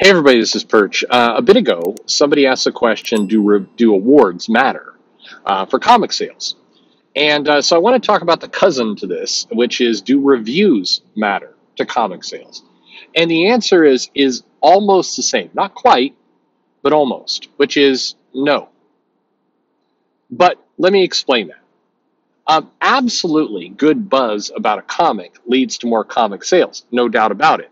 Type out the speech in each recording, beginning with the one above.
Hey everybody, this is Perch. A bit ago, somebody asked the question, do awards matter for comic sales? And so I want to talk about the cousin to this, which is, do reviews matter to comic sales? And the answer is almost the same. Not quite, but almost, which is no. But let me explain that. Absolutely, good buzz about a comic leads to more comic sales, no doubt about it.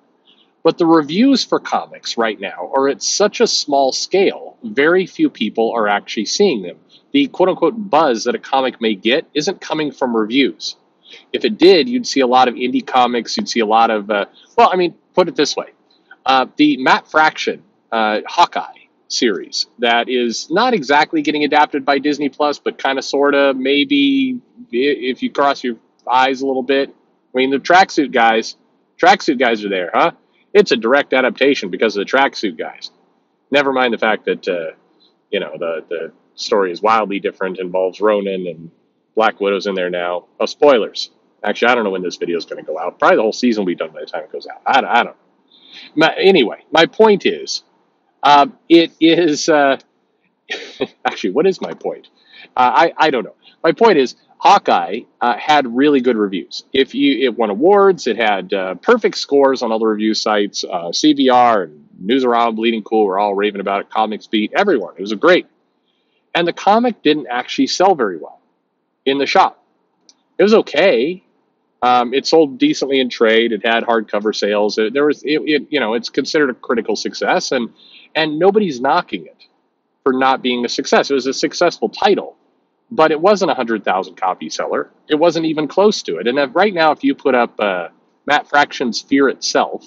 But the reviews for comics right now are at such a small scale, very few people are actually seeing them. The quote-unquote buzz that a comic may get isn't coming from reviews. If it did, you'd see a lot of indie comics, you'd see a lot of, put it this way. The Matt Fraction Hawkeye series that is not exactly getting adapted by Disney Plus, but kind of, sort of, maybe, if you cross your eyes a little bit. I mean, the tracksuit guys are there, huh? It's a direct adaptation because of the tracksuit guys. Never mind the fact that, the story is wildly different, involves Ronin and Black Widow's in there now. Oh, spoilers. Actually, I don't know when this video is going to go out. Probably the whole season will be done by the time it goes out. I don't know. Anyway, my point is, it is, actually, what is my point? I don't know. My point is, Hawkeye had really good reviews. It won awards. It had perfect scores on all the review sites. CBR and Newsarama, Bleeding Cool were all raving about it. Comics Beat, everyone. It was great. And the comic didn't actually sell very well in the shop. It was okay. It sold decently in trade. It had hardcover sales. It's considered a critical success, and nobody's knocking it for not being a success. It was a successful title. But it wasn't a 100,000 copy seller. It wasn't even close to it. And right now, if you put up Matt Fraction's Fear Itself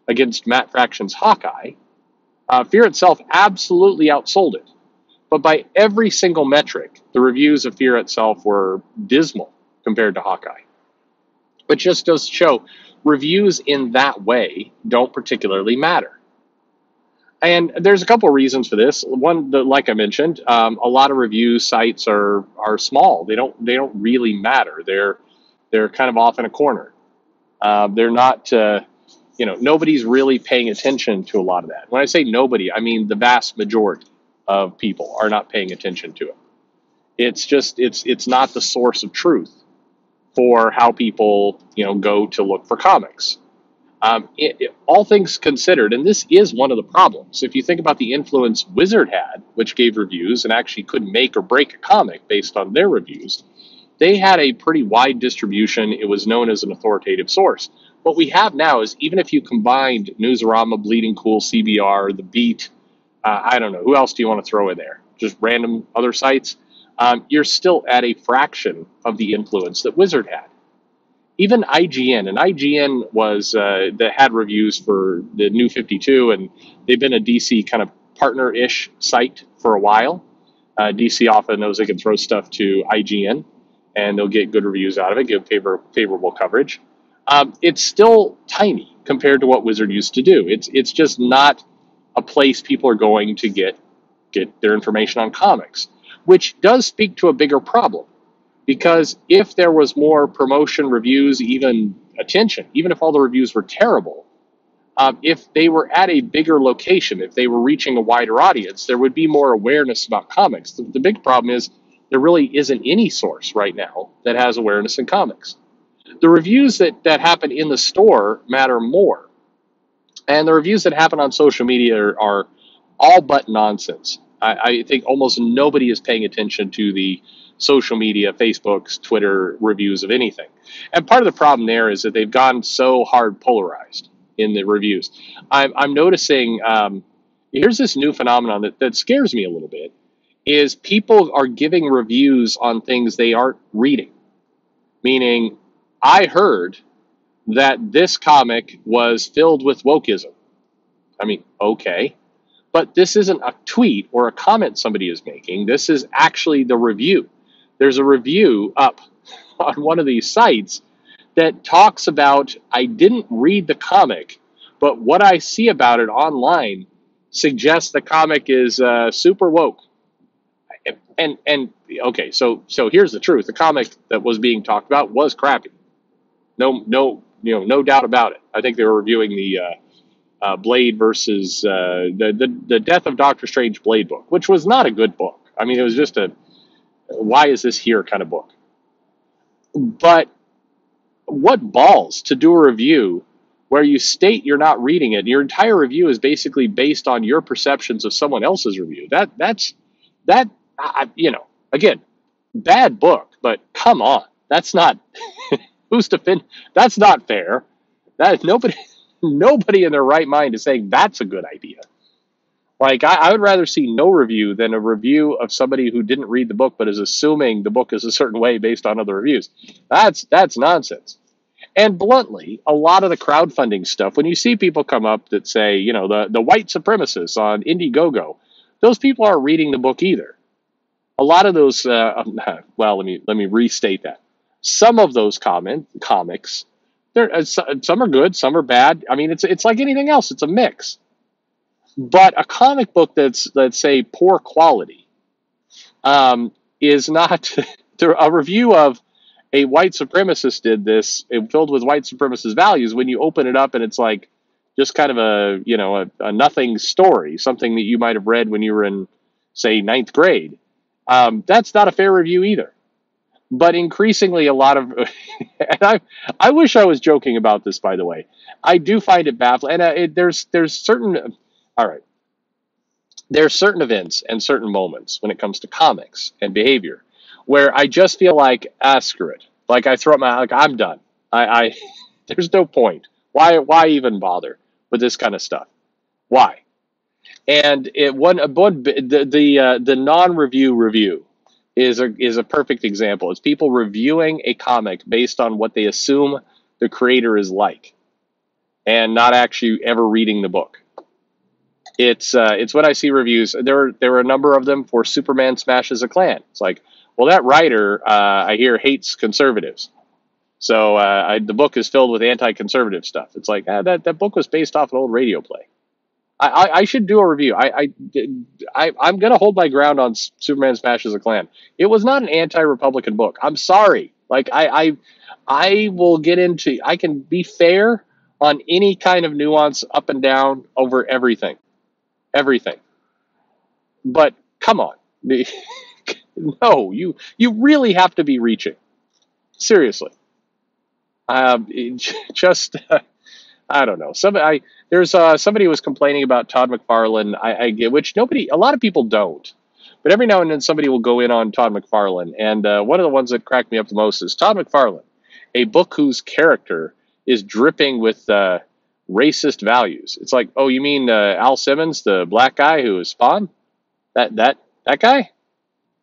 against Matt Fraction's Hawkeye, Fear Itself absolutely outsold it. But by every single metric, the reviews of Fear Itself were dismal compared to Hawkeye. It just does show reviews in that way don't particularly matter. And there's a couple of reasons for this. One, like I mentioned, a lot of review sites are small. They don't really matter. They're kind of off in a corner. They're not. Nobody's really paying attention to a lot of that. When I say nobody, I mean the vast majority of people are not paying attention to it. It's not the source of truth for how people go to look for comics. All things considered, and this is one of the problems, if you think about the influence Wizard had, which gave reviews and actually could make or break a comic based on their reviews, they had a pretty wide distribution. It was known as an authoritative source. What we have now is, even if you combined Newsarama, Bleeding Cool, CBR, The Beat, I don't know, who else do you want to throw in there? Just random other sites? You're still at a fraction of the influence that Wizard had. Even IGN, and IGN was that had reviews for the New 52, and they've been a DC kind of partner-ish site for a while. DC often knows they can throw stuff to IGN, and they'll get good reviews out of it, give favorable coverage. It's still tiny compared to what Wizard used to do. It's just not a place people are going to get their information on comics, which does speak to a bigger problem. Because if there was more promotion, reviews, even attention, even if all the reviews were terrible, if they were at a bigger location, if they were reaching a wider audience, there would be more awareness about comics. The big problem is there really isn't any source right now that has awareness in comics. The reviews that happen in the store matter more. And the reviews that happen on social media are all but nonsense. I think almost nobody is paying attention to the social media, Facebook's, Twitter reviews of anything. And part of the problem there is that they've gone so hard polarized in the reviews. I'm noticing, here's this new phenomenon that scares me a little bit, is people are giving reviews on things they aren't reading. Meaning, I heard that this comic was filled with wokeism. I mean, okay. But this isn't a tweet or a comment somebody is making. This is actually the review. There's a review up on one of these sites that talks about, I didn't read the comic, but what I see about it online suggests the comic is super woke. And okay, so here's the truth. The comic that was being talked about was crappy. No doubt about it. I think they were reviewing the Blade versus the Death of Doctor Strange Blade book, which was not a good book. I mean, it was just a why is this here kind of book. But what balls to do a review where you state you're not reading it. Your entire review is basically based on your perceptions of someone else's review. Again, bad book, but come on, that's not who's defend. That's not fair. That nobody in their right mind is saying that's a good idea. Like I would rather see no review than a review of somebody who didn't read the book but is assuming the book is a certain way based on other reviews. That's nonsense. And bluntly, a lot of the crowdfunding stuff, when you see people come up that say, the white supremacists on Indiegogo, those people aren't reading the book either. A lot of those, well, let me restate that. Some of those comics, some are good, some are bad. I mean, it's like anything else; it's a mix. But a comic book that's, let's say, poor quality, is not a review of a white supremacist did this, filled with white supremacist values. When you open it up and it's like just kind of a nothing story, something that you might have read when you were in, say, 9th grade. That's not a fair review either. But increasingly, a lot of, and I wish I was joking about this, by the way. I do find it baffling. And there's certain, all right, there's certain events and certain moments when it comes to comics and behavior where I just feel like, screw it. Like I throw up like I'm done. I there's no point. Why even bother with this kind of stuff? Why? And the non-review review is a perfect example. It's people reviewing a comic based on what they assume the creator is like, and not actually ever reading the book. It's when I see reviews. There were a number of them for Superman Smashes a Klan. It's like, well, that writer I hear hates conservatives, so the book is filled with anti-conservative stuff. It's like that book was based off an old radio play. I should do a review. I'm gonna hold my ground on Superman Smashes a Klan. It was not an anti-Republican book. I'm sorry. Like I will get into. I can be fair on any kind of nuance up and down over everything. But come on. No, you really have to be reaching. Seriously. Just I don't know. There's somebody was complaining about Todd McFarlane. I get, which a lot of people don't, but every now and then somebody will go in on Todd McFarlane. And one of the ones that cracked me up the most is Todd McFarlane, a book whose character is dripping with racist values. It's like, oh, you mean Al Simmons, the black guy who is Spawn? That guy?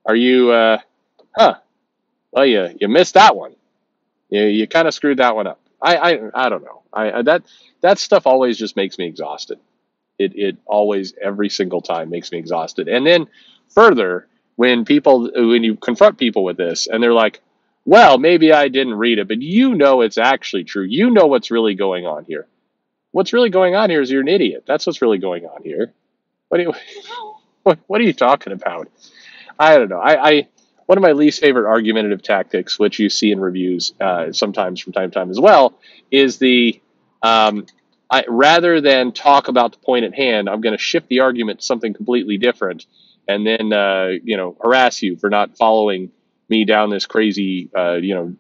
Are you? Well, you missed that one. You kind of screwed that one up. I don't know. That stuff always just makes me exhausted. It always, every single time, makes me exhausted. And then further, when you confront people with this, and they're like, "Well, maybe I didn't read it, but it's actually true. You know what's really going on here. What's really going on here is you're an idiot. That's what's really going on here. What are you talking about?" I don't know. One of my least favorite argumentative tactics, which you see in reviews sometimes from time to time as well, is rather than talk about the point at hand, I'm going to shift the argument to something completely different, and then harass you for not following me down this crazy other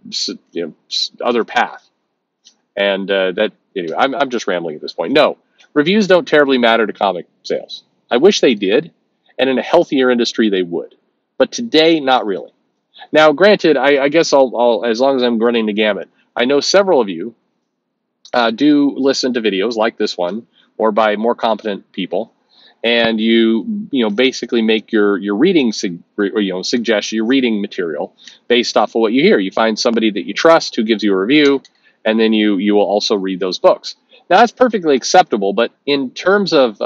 path. And anyway, I'm just rambling at this point. No, reviews don't terribly matter to comic sales. I wish they did, and in a healthier industry they would. But today, not really. Now, granted, I guess I'll as long as I'm running the gamut, I know several of you do listen to videos like this one, or by more competent people, and you basically make your reading suggest your reading material based off of what you hear. You find somebody that you trust who gives you a review, and then you will also read those books. Now, that's perfectly acceptable, but in terms of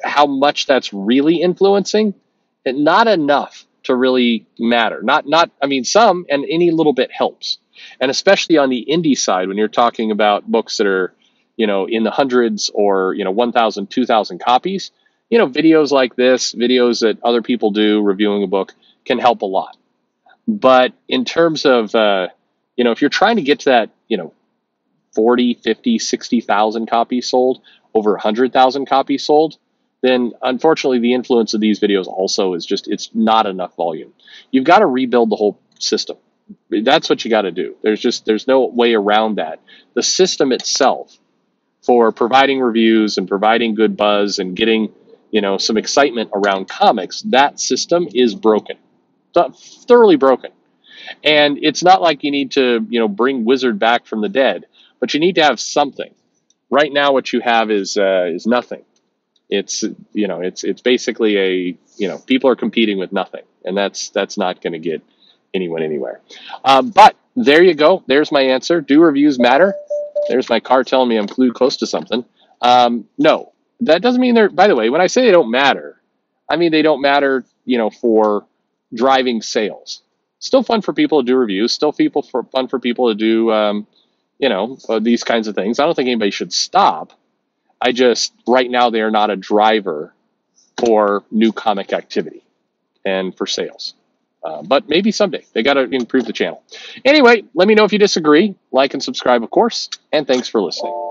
how much that's really influencing, not enough to really matter. I mean, some, and any little bit helps. And especially on the indie side, when you're talking about books that are, in the hundreds or, 1,000, 2,000 copies, videos like this, videos that other people do reviewing a book can help a lot. But in terms of, if you're trying to get to that, 40, 50, 60,000 copies sold, over 100,000 copies sold, then unfortunately the influence of these videos also is just, it's not enough volume. You've got to rebuild the whole system. That's what you got to do. There's no way around that. The system itself for providing reviews and providing good buzz and getting, some excitement around comics, that system is broken, thoroughly broken. And it's not like you need to, bring Wizard back from the dead, but you need to have something. Right now, what you have is nothing. It's it's basically people are competing with nothing, and that's not going to get anyone anywhere. But there you go. There's my answer. Do reviews matter? There's my car telling me I'm close to something. No, that doesn't mean they're. By the way, when I say they don't matter, I mean they don't matter. For driving sales. Still fun for people to do reviews. Still fun for people to do these kinds of things. I don't think anybody should stop. I just, right now, they are not a driver for new comic activity and for sales. But maybe someday. They got to improve the channel. Anyway, let me know if you disagree. Like and subscribe, of course. And thanks for listening.